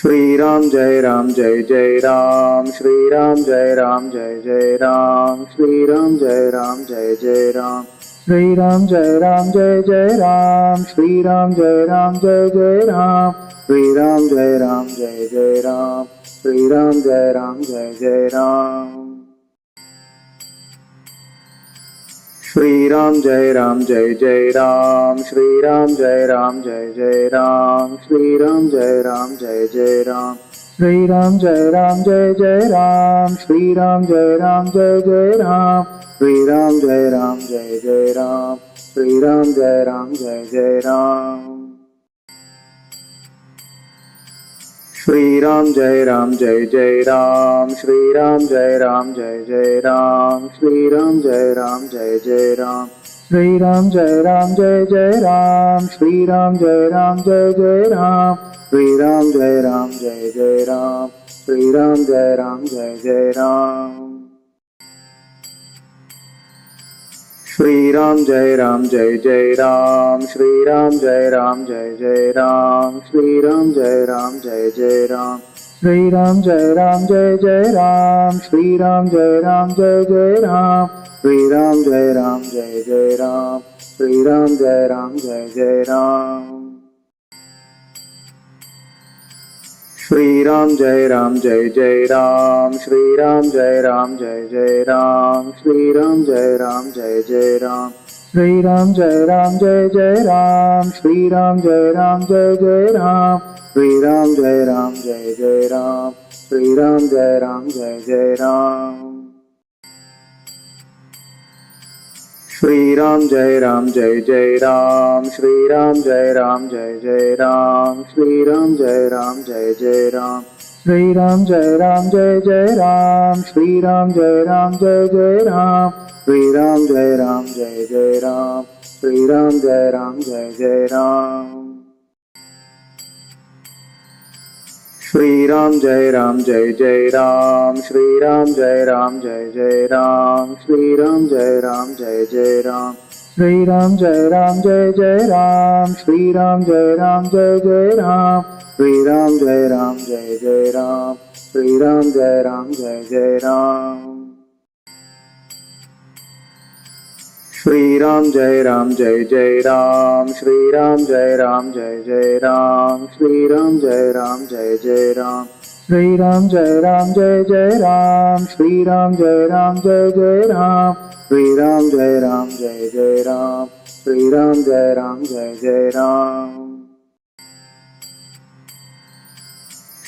Shri Ram Jai Ram Jai Jai Ram, Shri Ram Jai Ram Jai Jai Ram, Shri Ram Jai Ram Jai Jai Ram, Shri Ram Jai Ram Jai Jai Ram, Shri Ram Jai Ram Jai Jai Ram, Shri Ram Jai Ram Jai Jai Ram, Shri Ram Jai Ram Jai Jai Ram. Shri Ram Jai Ram Jai Jai Ram, Shri Ram Jai Ram Jai Jai Ram, Shri Ram Jai Ram Jai Jai Ram, Shri Ram Jai Ram Jai Jai Ram, Shri Ram Jai Ram Jai Jai Ram, Shri Ram Jai Ram Jai Jai Ram, Shri Ram Jai Ram Jai Jai Ram. Shri Ram Jai Ram Jai Jai Ram, Shri Ram Jai Ram Jai Jai Ram, Shri Ram Jai Ram Jai Jai Ram, Shri Ram Jai Ram Jai Jai Ram, Shri Ram Jai Ram Jai Jai Ram, Shri Ram Jai Ram Jai Jai Ram, Shri Ram Jai Ram Jai Jai Ram. Shri Ram Jai Ram Jai Jai Ram, Shri Ram Jai Ram Jai Jai Ram, Shri Ram Jai Ram Jai Jai Ram, Shri Ram Jai Ram Jai Jai Ram, Shri Ram Jai Ram Jai Jai Ram, Shri Ram Jai Ram Jai Jai Ram, Shri Ram Jai Ram Jai Jai Ram. Shri Ram Jai Ram Jai Jai Ram, Shri Ram Jai Ram Jai Jai Ram, Shri Ram Jai Ram Jai Jai Ram, Shri Ram Jai Ram Jai Jai Ram, Shri Ram Jai Ram Jai Jai Ram, Shri Ram Jai Ram Jai Jai Ram, Shri Ram Jai Ram Jai Jai Ram. Shri Ram Jai Ram Jai Jai Ram, Shri Ram Jai Ram Jai Jai Ram, Shri Ram Jai Ram Jai Jai Ram, Shri Ram Jai Ram Jai Jai Ram, Shri Ram Jai Ram Jai Jai Ram, Shri Ram Jai Ram Jai Jai Ram, Shri Ram Jai Ram Jai Jai Ram. Shri Ram Jai Ram Jai Jai Ram, Shri Ram Jai Ram Jai Jai Ram, Shri Ram Jai Ram Jai Jai Ram, Shri Ram Jai Ram Jai Jai Ram, Shri Ram Jai Ram Jai Jai Ram, Shri Ram Jai Ram Jai Jai Ram, Shri Ram Jai Ram Jai Jai Ram. Shri Ram Jai Ram Jai Jai Ram, Shri Ram Jai Ram Jai Jai Ram, Shri Ram Jai Ram Jai Jai Ram, Shri Ram Jai Ram Jai Jai Ram, Shri Ram Jai Ram Jai Jai Ram, Shri Ram Jai Ram Jai Jai Ram, Shri Ram Jai Ram Jai Jai Ram.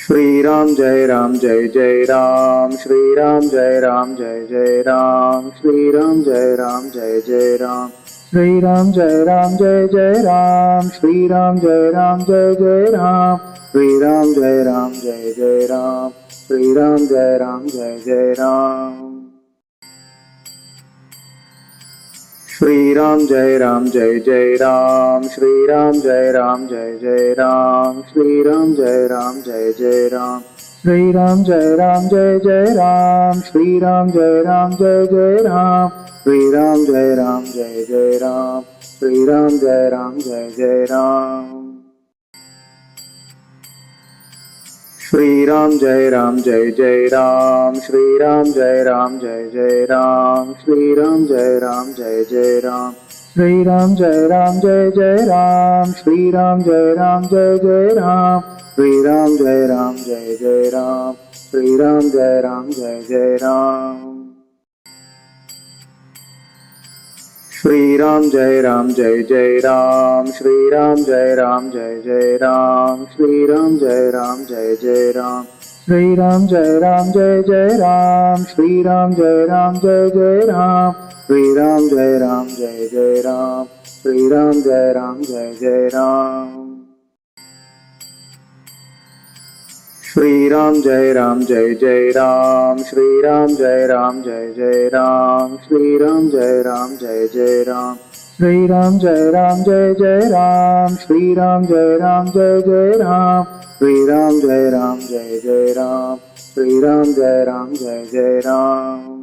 Shri Ram Jai Ram Jai Jai Ram, Shri Ram Jai Ram Jai Jai Ram, Shri Ram Jai Ram Jai Jai Ram, Shri Ram Jai Ram Jai Jai Ram, Shri Ram Jai Ram Jai Jai Ram, Shri Ram Jai Ram Jai Jai Ram, Shri Ram Jai Ram Jai Jai Ram. Shri Ram Jai Ram Jai Jai Ram, Shri Ram Jai Ram Jai Jai Ram, Shri Ram Jai Ram Jai Jai Ram, Shri Ram Jai Ram Jai Jai Ram, Shri Ram Jai Ram Jai Jai Ram, Shri Ram Jai Ram Jai Jai Ram, Shri Ram Jai Ram Jai Jai Ram. Shri Ram Jai Ram Jai Jai Ram, Shri Ram Jai Ram Jai Jai Ram, Shri Ram Jai Ram Jai Jai Ram, Shri Ram Jai Ram Jai Jai Ram, Shri Ram Jai Ram Jai Jai Ram, Shri Ram Jai Ram Jai Jai Ram, Shri Ram Jai Ram Jai Jai Ram. Shri Ram Jai Ram Jai Jai Ram, Shri Ram Jai Ram Jai Jai Ram, Shri Ram Jai Ram Jai Jai Ram, Shri Ram Jai Ram Jai Jai Ram, Shri Ram Jai Ram Jai Jai Ram, Shri Ram Jai Ram Jai Jai Ram, Shri Ram Jai Ram Jai Jai Ram. Shri Ram Jai Ram Jai Jai Ram, Shri Ram Jai Ram Jai Jai Ram, Shri Ram Jai Ram Jai Jai Ram, Shri Ram Jai Ram Jai Jai Ram, Shri Ram Jai Ram Jai Jai Ram, Shri Ram Jai Ram Jai Jai Ram, Shri Ram Jai Ram Jai Jai Ram.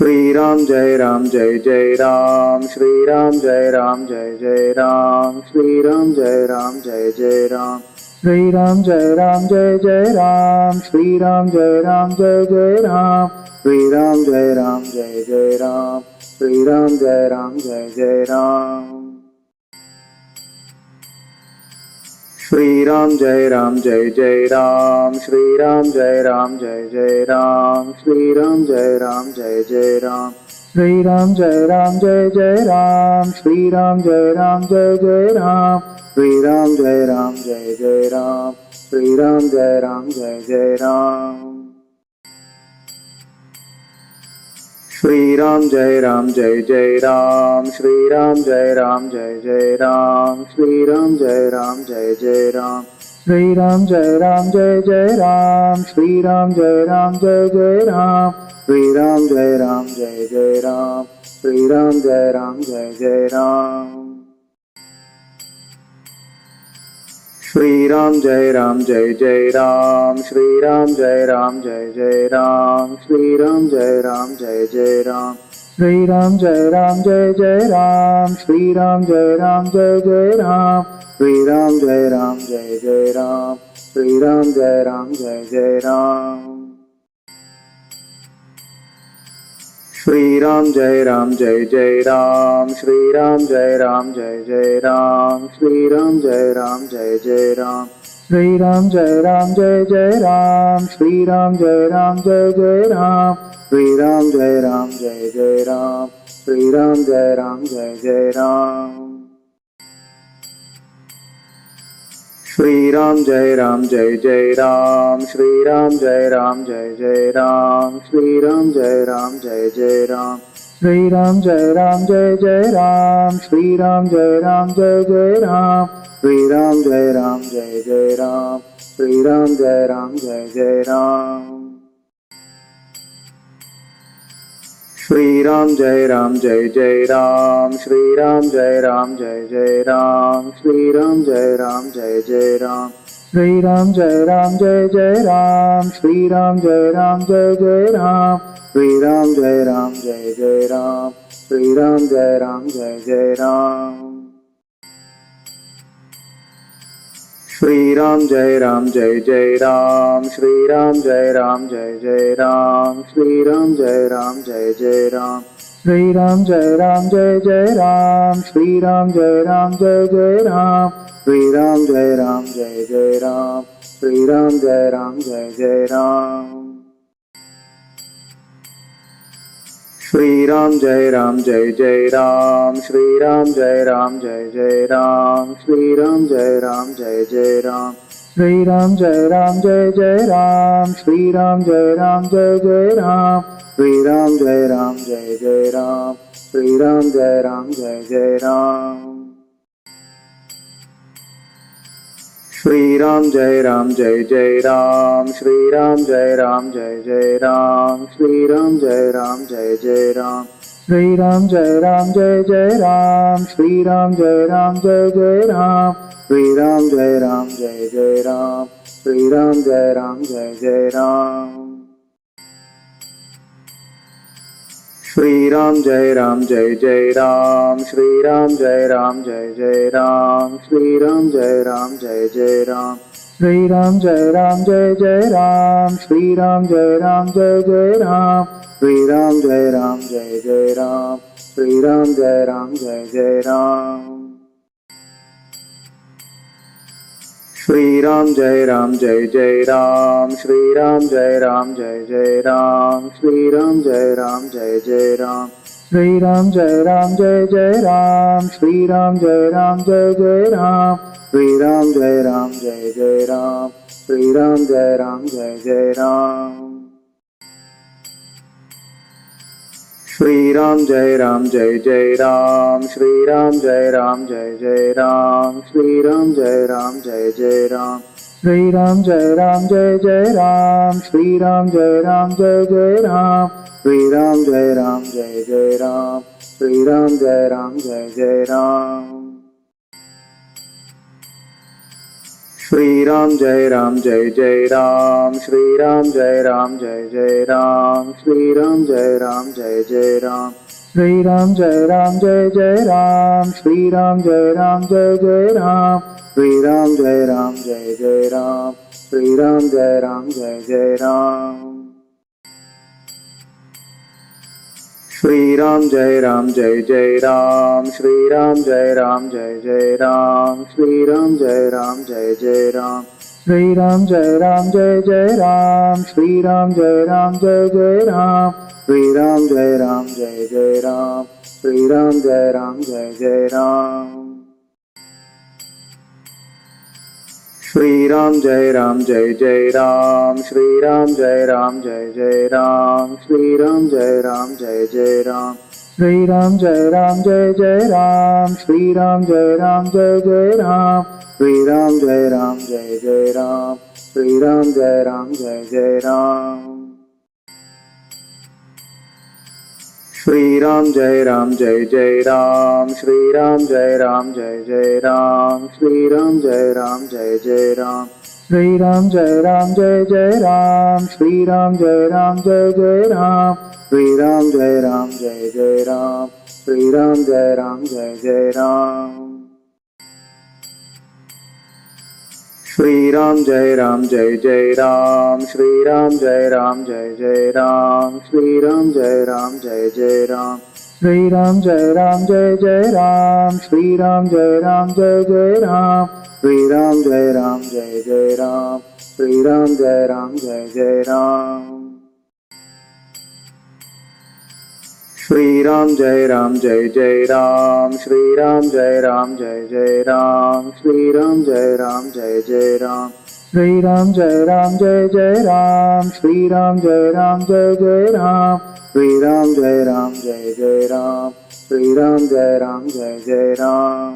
Shri Ram Jai Jai Ram, Shri Ram Jai Jai Ram, Shri Ram Jai Jai Ram, Shri Ram Jai Jai Ram, Shri Ram Jai Jai Ram, Shri Ram Jai Jai Ram, Shri Ram Jai Jai Ram. Shri Ram Jai Jai Ram, Shri Ram Jai Jai Ram, Shri Ram Jai Jai Ram, Shri Ram Jai Jai Ram, Shri Ram Jai Jai Ram, Shri Ram Jai Jai Ram, Shri Ram Jai Jai Ram. Shri Ram Jai Jai Ram, Shri Ram Jai Jai Ram, Shri Ram Jai Jai Ram, Shri Ram Jai Jai Ram, Shri Ram Jai Jai Ram, Shri Ram Jai Jai Ram, Shri Ram Jai Jai Ram. Shri Ram Jai Jai Ram, Shri Ram Jai Jai Ram, Shri Ram Jai Jai Ram, Shri Ram Jai Jai Ram, Shri Ram Jai Jai Ram, Shri Ram Jai Jai Ram, Shri Ram Jai Jai Ram. Shri Ram Jai Jai Ram, Shri Ram Jai Jai Ram, Shri Ram Jai Jai Ram, Shri Ram Jai Jai Ram, Shri Ram Jai Jai Ram, Shri Ram Jai Jai Ram, Shri Ram Jai Jai Ram. Shri Ram Jai Jai Ram, Shri Ram Jai Jai Ram, Shri Ram Jai Jai Ram, Shri Ram Jai Jai Ram, Shri Ram Jai Jai Ram, Shri Ram Jai Jai Ram, Shri Ram Jai Jai Ram. Shri Ram Jai Jai Ram, Shri Ram Jai Jai Ram, Shri Ram Jai Jai Ram, Shri Ram Jai Jai Ram, Shri Ram Jai Jai Ram, Shri Ram Jai Jai Ram, Shri Ram Jai Jai Ram. Shri Ram Jai Jai Ram, Shri Ram Jai Jai Ram, Shri Ram Jai Jai Ram, Shri Ram Jai Jai Ram, Shri Ram Jai Jai Ram, Shri Ram Jai Jai Ram, Shri Ram Jai Jai Ram. Shri Ram Jai Jai Ram, Shri Ram Jai Jai Ram, Shri Ram Jai Jai Ram, Shri Ram Jai Jai Ram, Shri Ram Jai Jai Ram, Shri Ram Jai Jai Ram, Shri Ram Jai Jai Ram. Shri Ram Jai Jai Ram, Shri Ram Jai Jai Ram, Shri Ram Jai Jai Ram, Shri Ram Jai Jai Ram, Shri Ram Jai Jai Ram, Shri Ram Jai Jai Ram, Shri Ram Jai Jai Ram. Shri Ram Jai Jai Ram, Shri Ram Jai Jai Ram, Shri Ram Jai Jai Ram, Shri Ram Jai Jai Ram, Shri Ram Jai Jai Ram, Shri Ram Jai Jai Ram, Shri Ram Jai Jai Ram. Shri Ram Jai Jai Ram, Shri Ram Jai Jai Ram, Shri Ram Jai Jai Ram, Shri Ram Jai Jai Ram, Shri Ram Jai Jai Ram, Shri Ram Jai Jai Ram, Shri Ram Jai Jai Ram. Shri Ram Jai Jai Ram, Shri Ram Jai Jai Ram, Shri Ram Jai Jai Ram, Shri Ram Jai Jai Ram, Shri Ram Jai Jai Ram, Shri Ram Jai Jai Ram, Shri Ram Jai Jai Ram. Shri Ram Jai Jai Ram, Shri Ram Jai Jai Ram, Shri Ram Jai Ram, Shri Ram Jai Ram, Shri Ram Jai Ram, Shri Ram Jai Ram, Shri Ram Jai Ram, Shri Ram Jai Jai Ram, Shri Ram Jai Ram, Shri Ram Jai Ram, Shri Ram Jai Ram, Shri Ram Jai Ram, Shri Ram Jai Ram, Shri Ram Jai Ram, Shri Ram Jai Jai Ram, Shri Ram Jai Ram, Shri Ram Jai Ram, Shri Ram Jai Ram, Shri Ram Jai Ram, Shri Ram Jai Ram, Shri Ram Jai Ram, Shri Ram Jai Jai Ram, Shri Ram Jai Ram, Shri Ram Jai Ram, Shri Ram Jai Ram, Shri Ram Jai Ram, Shri Ram Jai Ram, Shri Ram Jai Ram, Shri Ram Jai Jai Ram, Shri Ram Jai Ram, Shri Ram Jai Ram, Shri Ram Jai Ram, Shri Ram Jai Ram, Shri Ram Jai Ram, Shri Ram Jai Ram, Shri Ram Jai Jai Ram, Shri Ram Jai Ram, Shri Ram Jai Ram, Shri Ram Jai Ram, Shri Ram Jai Ram, Shri Ram Jai Ram, Shri Ram Jai Ram, Shri Ram Jai Jai Ram, Shri Ram Jai Ram, Shri Ram Jai Ram,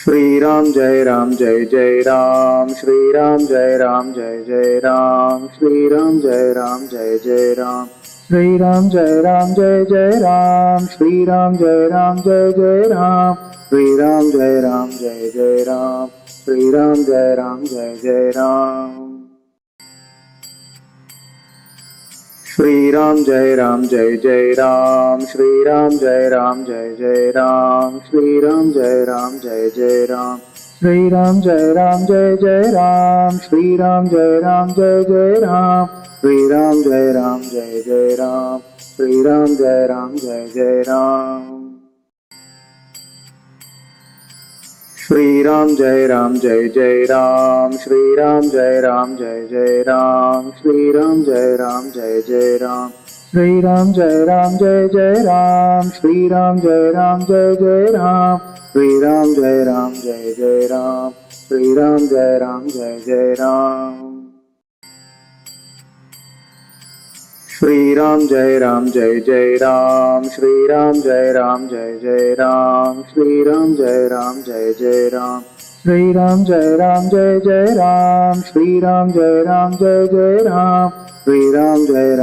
Shri Ram Jai Ram, Shri Ram Jai Ram, Shri Ram Jai Ram, Shri Ram Jai Ram, Shri Ram Jai Jai Ram, Shri Ram Jai Ram, Shri Ram Jai Ram, Shri Ram Jai Ram, Shri Ram Jai Ram, Shri Ram Jai Ram, Shri Ram Jai Ram, Shri Ram Jai Jai Ram, Shri Ram Jai Ram, Shri Ram Jai Ram, Shri Ram Jai Jai Ram, Shri Ram Jai Ram, Shri Ram Jai Ram, Shri Ram Jai Ram, Shri Ram Jai Jai Ram, Shri Ram Jai Ram, Shri Ram Jai Ram, Shri Ram Jai Jai Ram, Shri Ram Jai Ram, Shri Ram Jai Ram, Shri Ram Jai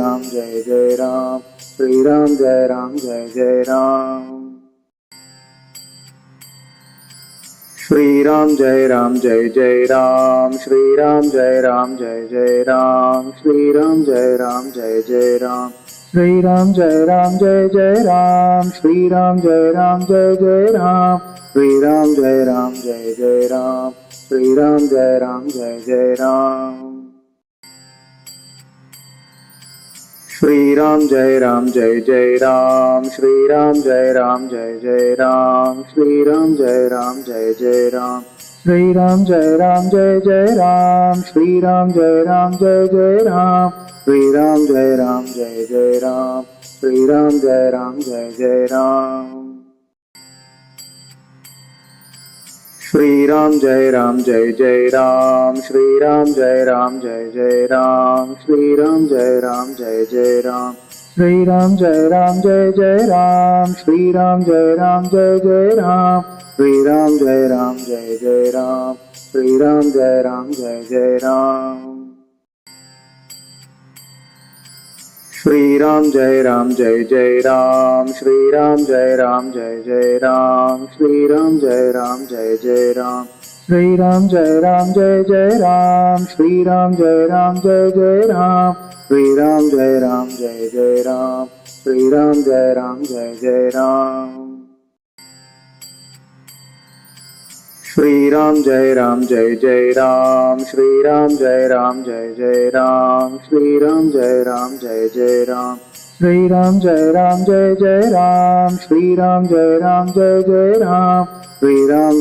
Ram, Shri Ram Jai Jai Ram, Shri Ram Jai Ram, Shri Ram Jai Ram, Shri Ram Jai Jai Ram, Shri Ram Jai Ram, Shri Ram Jai Ram, Shri Ram Jai Ram, Shri Ram Jai Jai Ram, Shri Ram Jai Jai Ram, Shri Ram Jai Jai Ram, Shri Ram Jai Jai Ram, Shri Ram Jai Jai Ram, Shri Ram Jai Jai Ram, Shri Ram Jai Jai Ram, Shri Ram Jai Jai Ram, Shri Ram Jai Jai Ram, Shri Ram Jai Jai Ram, Shri Ram Jai Jai Ram, Shri Ram Jai Jai Ram, Shri Ram Jai Jai Ram, Shri Ram Jai Jai Ram, Shri Ram Jai Jai Ram, Shri Ram Jai Jai Ram, Shri Ram Jai Ram, Shri Ram Jai Ram, Shri Ram Jai Ram, Shri Ram Jai Ram, Shri Ram Jai Ram. Shri Ram Jai Jai Ram, Shri Ram Jai Jai Ram, Shri Ram Jai Ram, Shri Ram Jai Ram, Shri Ram Jai Ram, Shri Ram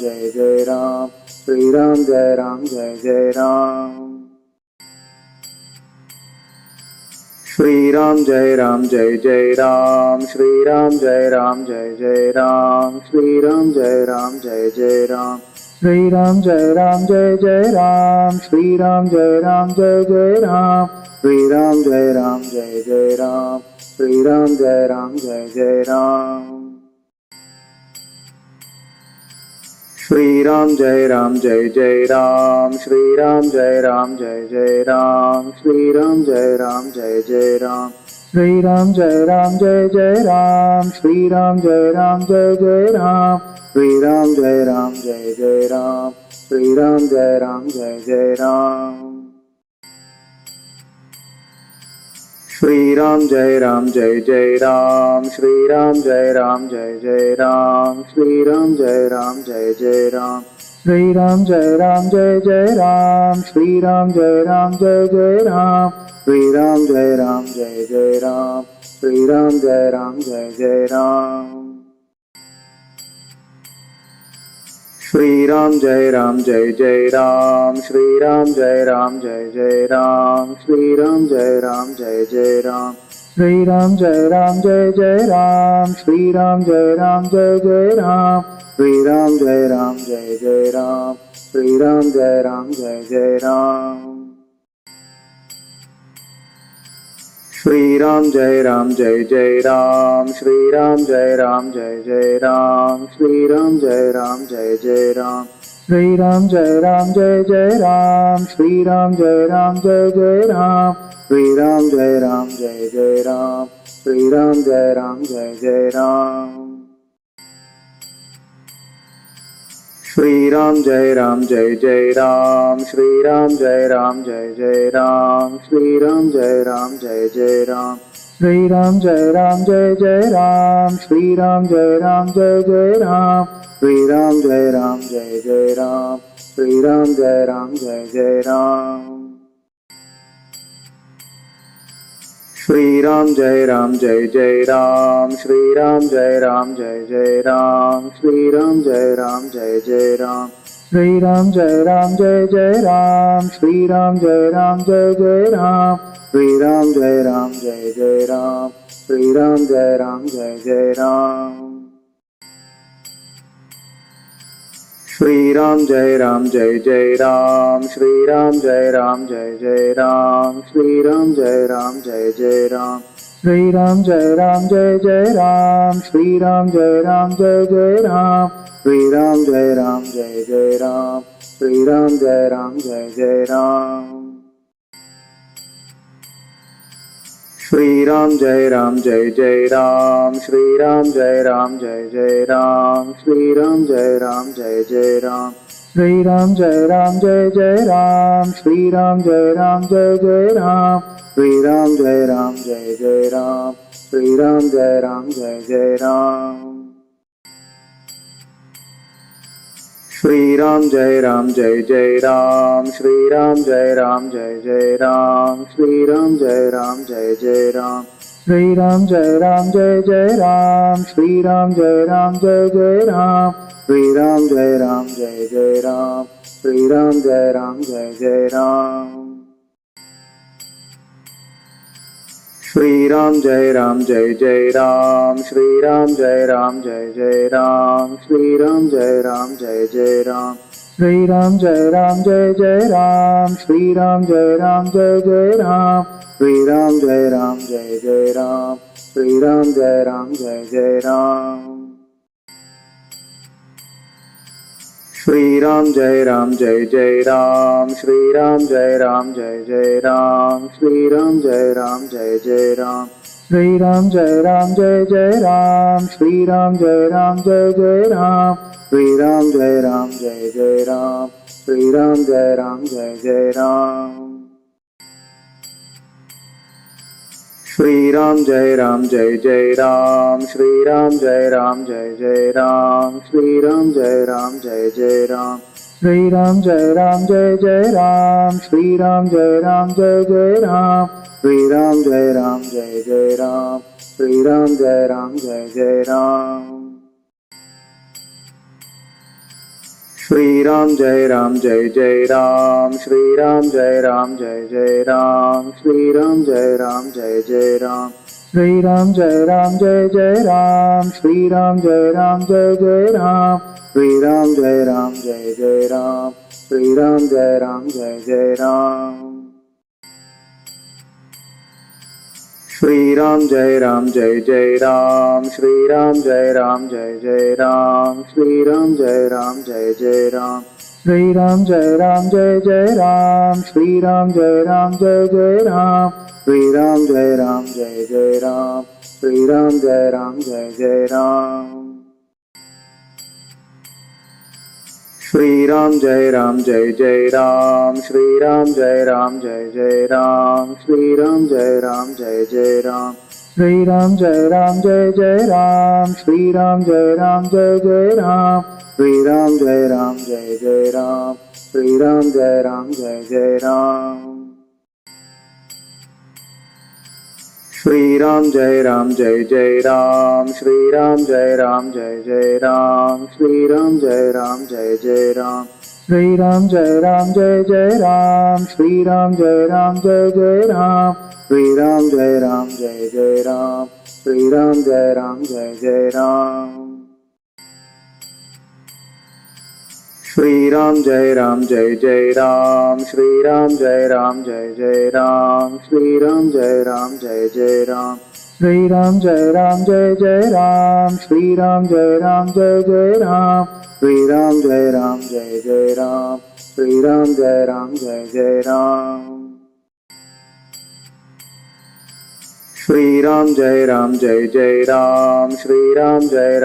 Jai Ram, Shri Ram Jai Ram. Shri Ram Jai Jai Ram, Shri Ram Jai Jai Ram, Shri Ram Jai Ram, Shri Ram Jai Ram, Shri Ram Jai Ram, Shri Ram Jai Ram, Shri Ram Jai Ram. Shri Ram Jai Jai Ram, Shri Ram Jai Jai Ram, Shri Ram Jai Ram, Shri Ram Jai Ram, Shri Ram Jai Ram, Shri Ram Jai Ram, Shri Ram Jai Ram. Shri Ram Jai Jai Ram, Shri Ram Jai Jai Ram, Shri Ram Jai Ram, Shri Ram Jai Ram, Shri Ram Jai Ram, Shri Ram Jai Ram, Shri Ram Jai Ram. Shri Ram Jai Jai Ram, Shri Ram Jai Jai Ram, Shri Ram Jai Ram, Shri Ram Jai Ram, Shri Ram Jai Ram, Shri Ram Jai Ram, Shri Ram Jai Ram. Shri Ram Jai Jai Ram, Shri Ram Jai Jai Ram, Shri Ram Jai Ram, Shri Ram Jai Ram, Shri Ram Jai Ram, Shri Ram Jai Ram, Shri Ram Jai Ram. Shri Ram Jai Jai Ram, Shri Ram Jai Jai Ram, Shri Ram Jai Ram, Shri Ram Jai Ram, Shri Ram Jai Ram, Shri Ram Jai Ram, Shri Ram Jai Ram. Shri Ram Jai Jai Ram, Shri Ram Jai Jai Ram, Shri Ram Jai Jai Ram, Shri Ram Jai Jai Ram, Shri Ram Jai Ram, Shri Ram Jai Ram, Shri Ram Jai Ram. Shri Ram Jai Jai Ram, Shri Ram Jai Jai Ram, Shri Ram Jai Jai Ram, Shri Ram Jai Jai Ram, Shri Ram Jai Jai Ram, Shri Ram Jai Jai Ram, Shri Ram Jai Jai Ram. Shri Ram Jai Jai Ram, Shri Ram Jai Jai Ram, Shri Ram Jai Jai Ram, Shri Ram Jai Jai Ram, Shri Ram Jai Jai Ram, Shri Ram Jai Jai Ram, Shri Ram Jai Jai Ram. Shri Ram Jai Jai Ram, Shri Ram Jai Jai Ram, Shri Ram Jai Jai Ram, Shri Ram Jai Jai Ram, Shri Ram Jai Jai Ram, Shri Ram Jai Jai Ram, Shri Ram Jai Jai Ram. Shri Ram Jai Jai Ram, Shri Ram Jai Jai Ram, Shri Ram Jai Jai Ram, Shri Ram Jai Jai Ram, Shri Ram Jai Jai Ram, Shri Ram Jai Jai Ram, Shri Ram Jai Jai Ram. Shri Ram Jai Jai Ram, Shri Ram Jai Jai Ram, Shri Ram Jai Jai Ram, Shri Ram Jai Jai Ram, Shri Ram Jai Jai Ram, Shri Ram Jai Jai Ram, Shri Ram Jai Jai Ram. Shri Ram Jai Jai Ram, Shri Ram Jai Jai Ram, Shri Ram Jai Jai Ram, Shri Ram Jai Jai Ram, Shri Ram Jai Jai Ram, Shri Ram Jai Jai Ram, Shri Ram Jai Jai Ram. Shri Ram Jai Jai Ram, Shri Ram Jai Jai Ram, Shri Ram Jai Jai Ram, Shri Ram Jai Jai Ram, Shri Ram Jai Jai Ram, Shri Ram Jai Jai Ram, Shri Ram Jai Jai Ram. Shri Ram Jai Jai Ram, Shri Ram Jai Jai Ram, Shri Ram Jai Jai Ram, Shri Ram Jai Jai Ram, Shri Ram Jai Jai Ram, Shri Ram Jai Jai Ram, Shri Ram Jai Jai Ram. Shri Ram Jai Jai Ram, Shri Ram Jai Jai Ram, Shri Ram Jai Jai Ram, Shri Ram Jai Jai Ram, Shri Ram Jai Jai Ram, Shri Ram Jai Jai Ram, Shri Ram Jai Jai Ram. Shri Ram Jai Jai Ram, Shri Ram Jai Jai Ram, Shri Ram Jai Jai Ram, Shri Ram Jai Jai Ram, Shri Ram Jai Jai Ram, Shri Ram Jai Jai Ram, Shri Ram Jai Jai Ram. Shri Ram Jai Jai Ram, Shri Ram Jai Jai Ram, Shri Ram Jai Jai Ram, Shri Ram Jai Jai Ram, Shri Ram Jai Jai Ram, Shri Ram Jai Jai Ram, Shri Ram Jai Jai Ram. Shri Ram Jai Jai Ram, Shri Ram Jai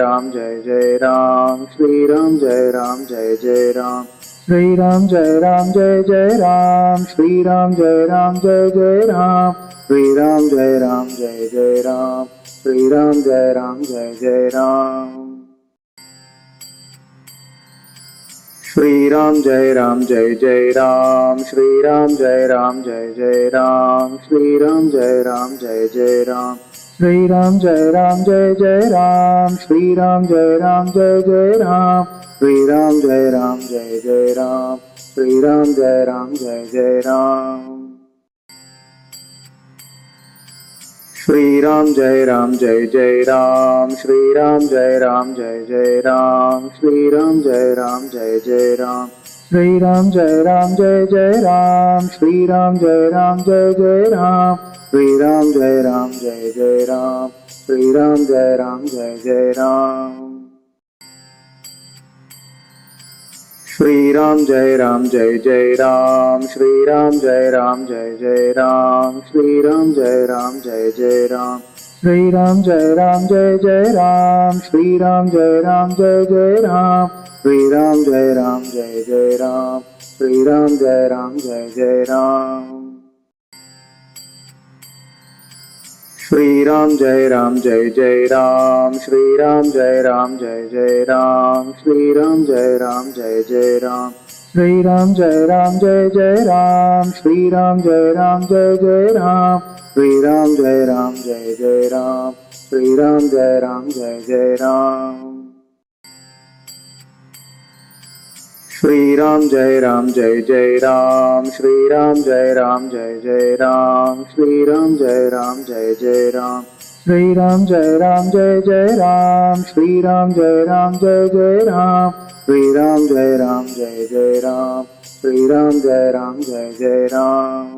Jai Ram, Shri Ram Jai Jai Ram, Shri Ram Jai Jai Ram, Shri Ram Jai Jai Ram, Shri Ram Jai Jai Ram, Shri Ram Jai Jai Ram. Shri Ram Jai Jai Ram, Shri Ram Jai Jai Ram, Shri Ram Jai Jai Ram, Shri Ram Jai Jai Ram, Shri Ram Jai Jai Ram, Shri Ram Jai Jai Ram, Shri Ram Jai Jai Ram. Shri Ram Jai Jai Ram, Shri Ram Jai Jai Ram, Shri Ram Jai Jai Ram, Shri Ram Jai Jai Ram, Shri Ram Jai Jai Ram, Shri Ram Jai Jai Ram, Shri Ram Jai Jai Ram. Shri Ram Jai Jai Ram, Shri Ram Jai Jai Ram, Shri Ram Jai Jai Ram, Shri Ram Jai Jai Ram, Shri Ram Jai Jai Ram, Shri Ram Jai Jai Ram, Shri Ram Jai Jai Ram. Shri Ram Jai Jai Ram, Shri Ram Jai Jai Ram, Shri Ram Jai Jai Ram, Shri Ram Jai Jai Ram, Shri Ram Jai Jai Ram, Shri Ram Jai Jai Ram, Shri Ram Jai Jai Ram. Shri Ram Jai Jai Ram, Shri Ram Jai Jai Ram, Shri Ram Jai Jai Ram, Shri Ram Jai Jai Ram, Shri Ram Jai Jai Ram, Shri Ram Jai Jai Ram, Shri Ram Jai Jai Ram.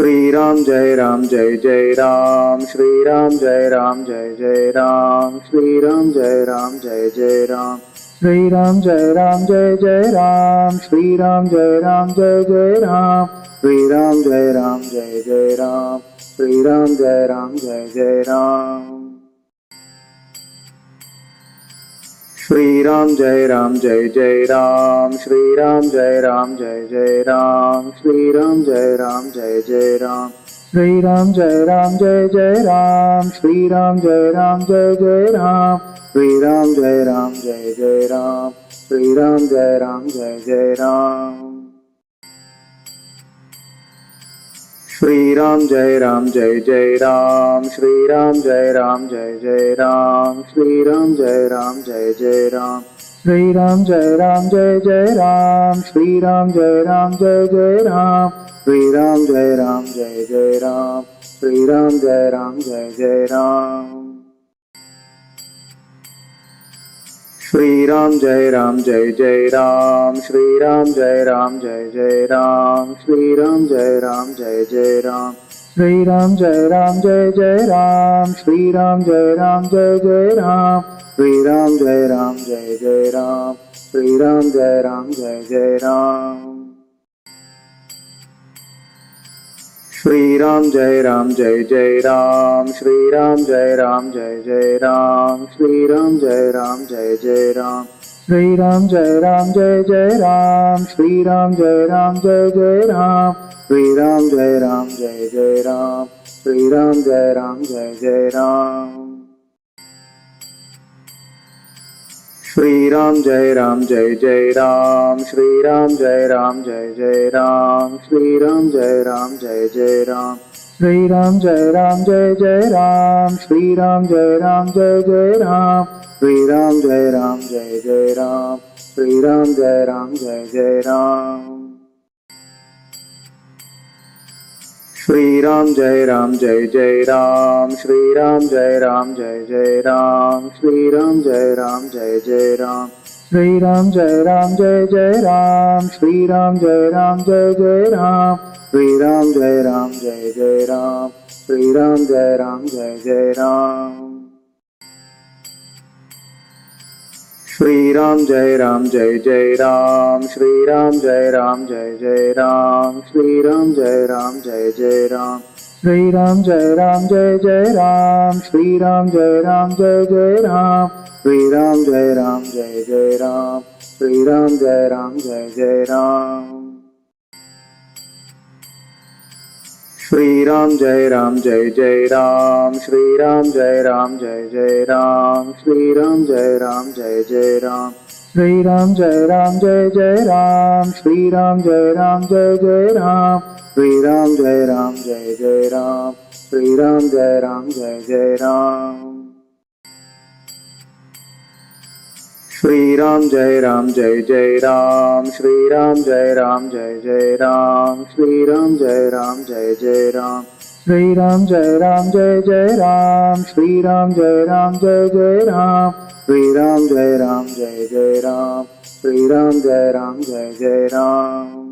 Shri Ram Jai Ram Jai Jai Ram, Shri Ram Jai Ram Jai Jai Ram, Shri Ram Jai Ram Jai Jai Ram, Shri Ram Jai Ram Jai Jai Ram, Shri Ram Jai Ram Jai Jai Ram, Shri Ram Jai Ram Jai Jai Ram, Shri Ram Jai Ram Jai Jai Ram. Shri Ram Jai Ram Jai Jai Ram, Shri Ram Jai Ram Jai Jai Ram, Shri Ram Jai Ram Jai Jai Ram, Shri Ram Jai Ram Jai Jai Ram, Shri Ram Jai Ram Jai Jai Ram, Shri Ram Jai Ram Jai Jai Ram, Shri Ram Jai Ram Jai Jai Ram. Shri Ram Jai Ram Jai Jai Ram, Shri Ram Jai Ram Jai Jai Ram, Shri Ram Jai Ram Jai Jai Ram, Shri Ram Jai Ram Jai Jai Ram, Shri Ram Jai Ram Jai Jai Ram, Shri Ram Jai Ram Jai Jai Ram, Shri Ram Jai Ram Jai Jai Ram. Shri Ram Jai Ram Jai Jai Ram, Shri Ram Jai Ram Jai Jai Ram, Shri Ram Jai Ram Jai Jai Ram, Shri Ram Jai Ram Jai Jai Ram, Shri Ram Jai Ram Jai Jai Ram, Shri Ram Jai Ram Jai Jai Ram, Shri Ram Jai Ram Jai Jai Ram. Shri Ram Jai Ram Jai Jai Ram, Shri Ram Jai Ram Jai Jai Ram, Shri Ram Jai Ram Jai Jai Ram, Shri Ram Jai Ram Jai Jai Ram, Shri Ram Jai Ram Jai Jai Ram, Shri Ram Jai Ram Jai Jai Ram, Shri Ram Jai Ram Jai Jai Ram. Shri Ram Jai Ram Jai Jai Ram, Shri Ram Jai Ram Jai Jai Ram, Shri Ram Jai Ram Jai Jai Ram, Shri Ram Jai Ram Jai Jai Ram, Shri Ram Jai Ram Jai Jai Ram, Shri Ram Jai Ram Jai Jai Ram, Shri Ram Jai Ram Jai Jai Ram. Shri Ram Jai Ram Jai Jai Ram, Shri Ram Jai Ram Jai Jai Ram, Shri Ram Jai Ram Jai Jai Ram, Shri Ram Jai Ram Jai Jai Ram, Shri Ram Jai Ram Jai Jai Ram, Shri Ram Jai Ram Jai Jai Ram, Shri Ram Jai Ram Jai Jai Ram. Shri Ram Jai Ram Jai Jai Ram, Shri Ram Jai Ram Jai Jai Ram, Shri Ram Jai Ram Jai Jai Ram, Shri Ram Jai Ram Jai Jai Ram, Shri Ram Jai Ram Jai Jai Ram, Shri Ram Jai Ram Jai Jai Ram, Shri Ram Jai Ram Jai Jai Ram. Shri Ram Jai Ram Jai Jai Ram, Shri Ram Jai Ram Jai Jai Ram, Shri Ram Jai Ram Jai Jai Ram, Shri Ram Jai Ram Jai Jai Ram, Shri Ram Jai Ram Jai Jai Ram, Shri Ram Jai Ram Jai Jai Ram, Shri Ram Jai Ram Jai Jai Ram. Shri Ram Jai Ram Jai Jai Ram, Shri Ram Jai Ram Jai Jai Ram, Shri Ram Jai Ram Jai Jai Ram, Shri Ram Jai Ram Jai Jai Ram, Shri Ram Jai Ram Jai Jai Ram, Shri Ram Jai Ram Jai Jai Ram, Shri Ram Jai Ram Jai Jai Ram.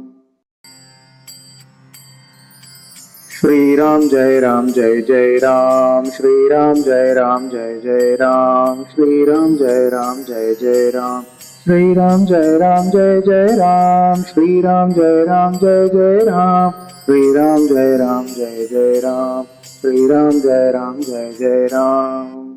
Shri Ram Jai Ram Jai Jai Ram, Shri Ram Jai Ram Jai Jai Ram, Shri Ram Jai Ram Jai Jai Ram, Shri Ram Jai Ram Jai Jai Ram, Shri Ram Jai Ram Jai Jai Ram, Shri Ram Jai Ram Jai Jai Ram, Shri Ram Jai Ram Jai Jai Ram.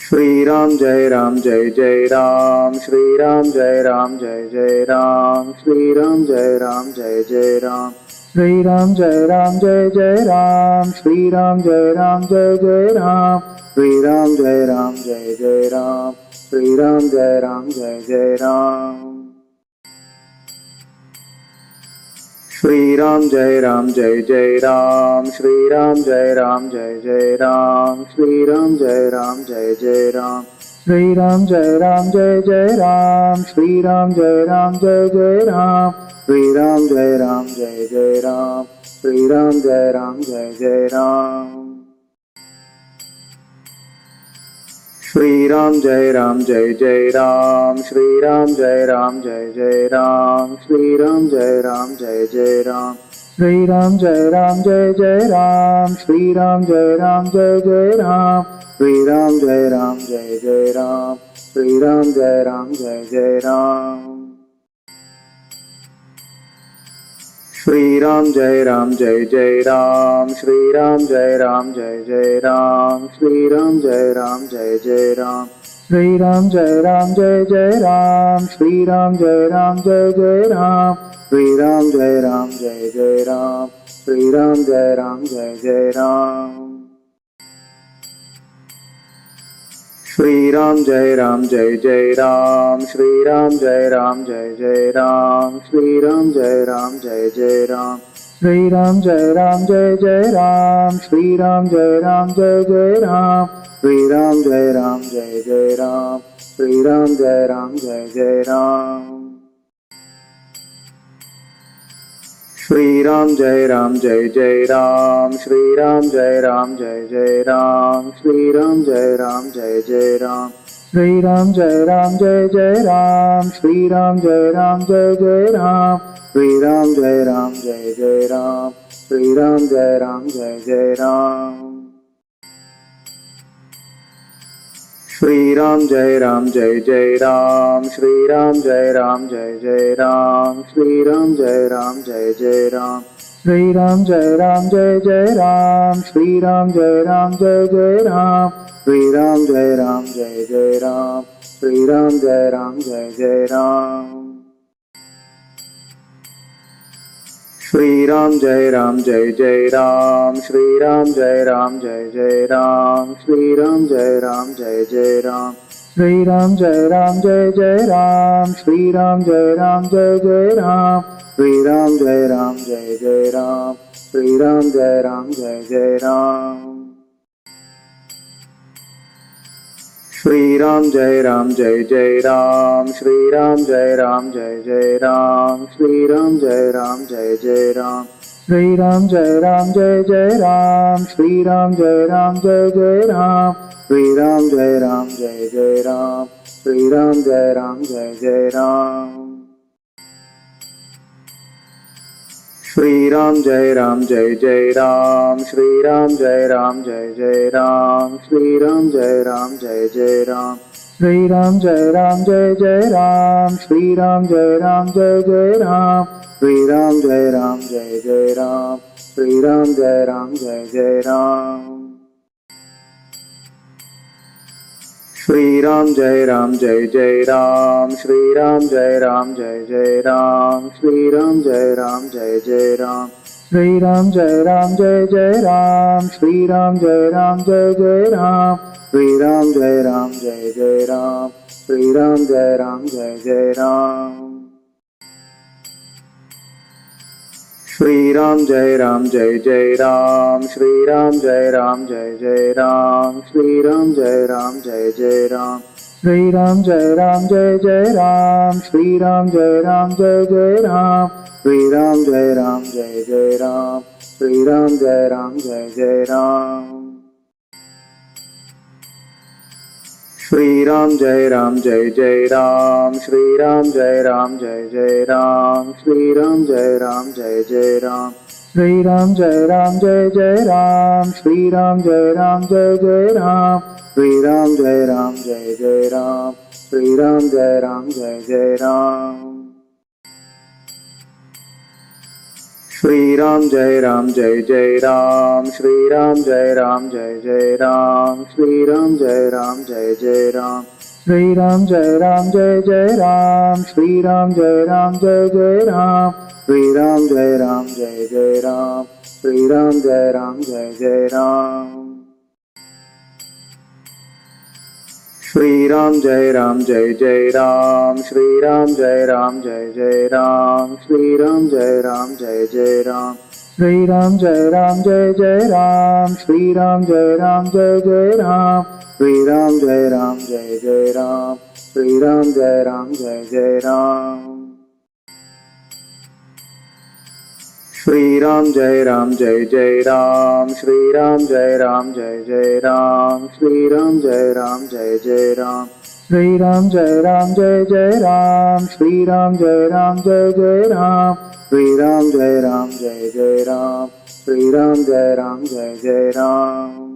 Shri Ram Jai Ram Jai Jai Ram, Shri Ram Jai Ram Jai Jai Ram, Shri Ram Jai Ram Jai Jai Ram, Shri Ram Jai Ram Jai Jai Ram, Shri Ram Jai Ram Jai Jai Ram, Shri Ram Jai Ram Jai Jai Ram, Shri Ram Jai Ram Jai Jai Ram. Shri Ram Jai Ram Jai Jai Ram, Shri Ram Jai Ram Jai Jai Ram, Shri Ram Jai Ram Jai Jai Ram, Shri Ram Jai Ram Jai Jai Ram, Shri Ram Jai Ram Jai Jai Ram, Shri Ram Jai Ram Jai Jai Ram, Shri Ram Jai Ram Jai Jai Ram. Shri Ram Jai Jai Ram, Shri Ram Jai Jai Ram, Shri Ram Jai Jai Ram, Shri Ram Jai Jai Ram, Shri Ram Jai Jai Ram, Shri Ram Jai Jai Ram, Shri Ram Jai Jai Ram. Shri Ram Jai Jai Ram, Shri Ram Jai Jai Ram, Shri Ram Jai Jai Ram, Shri Ram Jai Jai Ram, Shri Ram Jai Jai Ram, Shri Ram Jai Jai Ram, Shri Ram Jai Jai Ram. Shri Ram Jai Jai Ram, Shri Ram Jai Jai Ram, Shri Ram Jai Jai Ram, Shri Ram Jai Jai Ram, Shri Ram Jai Jai Ram, Shri Ram Jai Jai Ram, Shri Ram Jai Jai Ram. Shri Ram Jai Jai Ram, Shri Ram Jai Jai Ram, Shri Ram Jai Jai Ram, Shri Ram Jai Jai Ram, Shri Ram Jai Jai Ram, Shri Ram Jai Jai Ram, Shri Ram Jai Jai Ram. Shri Ram Jai Jai Ram, Shri Ram Jai Jai Ram, Shri Ram Jai Jai Ram, Shri Ram Jai Jai Ram, Shri Ram Jai Jai Ram, Shri Ram Jai Jai Ram, Shri Ram Jai Jai Ram. Shri Ram Jai Jai Ram, Shri Ram Jai Jai Ram, Shri Ram Jai Jai Ram, Shri Ram Jai Jai Ram, Shri Ram Jai Jai Ram, Shri Ram Jai Jai Ram, Shri Ram Jai Jai Ram. Shri Ram Jai Jai Ram, Shri Ram Jai Jai Ram, Shri Ram Jai Jai Ram, Shri Ram Jai Jai Ram, Shri Ram Jai Jai Ram, Shri Ram Jai Jai Ram, Shri Ram Jai Jai Ram. Shri Ram Jai Jai Ram, Shri Ram Jai Jai Ram, Shri Ram Jai Jai Ram, Shri Ram Jai Jai Ram, Shri Ram Jai Jai Ram, Shri Ram Jai Jai Ram, Shri Ram Jai Jai Ram. Shri Ram Jai Jai Ram, Shri Ram Jai Jai Ram, Shri Ram Jai Jai Ram, Shri Ram Jai Jai Ram, Shri Ram Jai Jai Ram, Shri Ram Jai Jai Ram, Shri Ram Jai Jai Ram. Shri Ram Jai Jai Ram, Shri Ram Jai Jai Ram, Shri Ram Jai Jai Ram, Shri Ram Jai Jai Ram, Shri Ram Jai Jai Ram, Shri Ram Jai Jai Ram, Shri Ram Jai Jai Ram. Shri Ram Jai Jai Ram, Shri Ram Jai Jai Ram, Shri Ram Jai Jai Ram, Shri Ram Jai Jai Ram, Shri Ram Jai Jai Ram, Shri Ram Jai Jai Ram, Shri Ram Jai Jai Ram. Shri Ram Jai Jai Ram, Shri Ram Jai Jai Ram, Shri Ram Jai Jai Ram, Shri Ram Jai Jai Ram, Shri Ram Jai Jai Ram, Shri Ram Jai Jai Ram, Shri Ram Jai Jai Ram. Shri Ram Jai Jai Ram, Shri Ram Jai Jai Ram, Shri Ram Jai Jai Ram, Shri Ram Jai Jai Ram, Shri Ram Jai Jai Ram, Shri Ram Jai Jai Ram, Shri Ram Jai Jai Ram. Shriram Jai Ram Jai Jai Ram, Shriram Jai Ram Jai Jai Ram, Shriram Jai Ram Jai Jai Ram, Shriram Jai Ram Jai Jai Ram, Shriram Jai Ram Jai Jai Ram, Shriram Jai Ram Jai Jai Ram, Shriram Jai Ram Jai Jai Ram.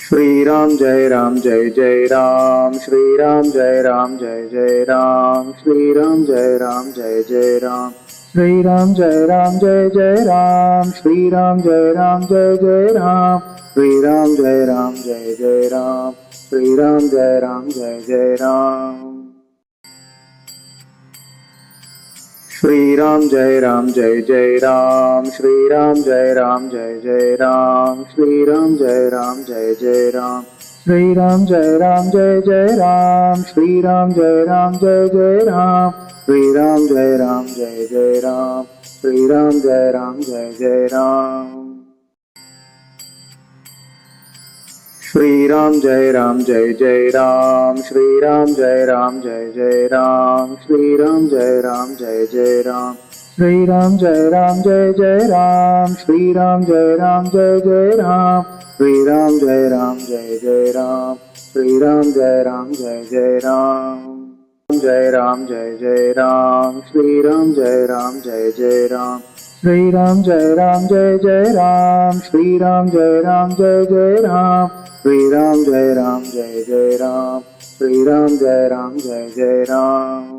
Shriram Jai Ram Jai Jai Ram, Shriram Jai Ram Jai Jai Ram, Shriram Jai Ram Jai Jai Ram, Shriram Jai Ram Jai Jai Ram, Shriram Jai Ram Jai Jai Ram, Shriram Jai Ram Jai Jai Ram, Shriram Jai Ram Jai Jai Ram. Shriram Jai Ram Jai Jai Ram, Shriram Jai Ram Jai Jai Ram, Shriram Jai Ram Jai Jai Ram, Shriram Jai Ram Jai Jai Ram, Shriram Jai Ram Jai Jai Ram, Shriram Jai Ram Jai Jai Ram, Shriram Jai Ram Jai Jai Ram. Shriram Jai Ram Jai Jai Ram, Shriram Jai Ram Jai Jai Ram, Shriram Jai Ram Jai Jai Ram, Shriram Jai Ram Jai Jai Ram, Shriram Jai Ram Jai Jai Ram, Shriram Jai Ram Jai Jai Ram, Shriram Jai Ram Jai Jai Ram. Jai Ram Jai Jai Ram, Shriram Jai Ram Jai Jai Ram, Shriram Jai Ram Jai Jai Ram, Shriram Jai Ram Jai Jai Ram, Shriram Jai Ram Jai Jai Ram, Shriram Jai Ram Jai Jai Ram.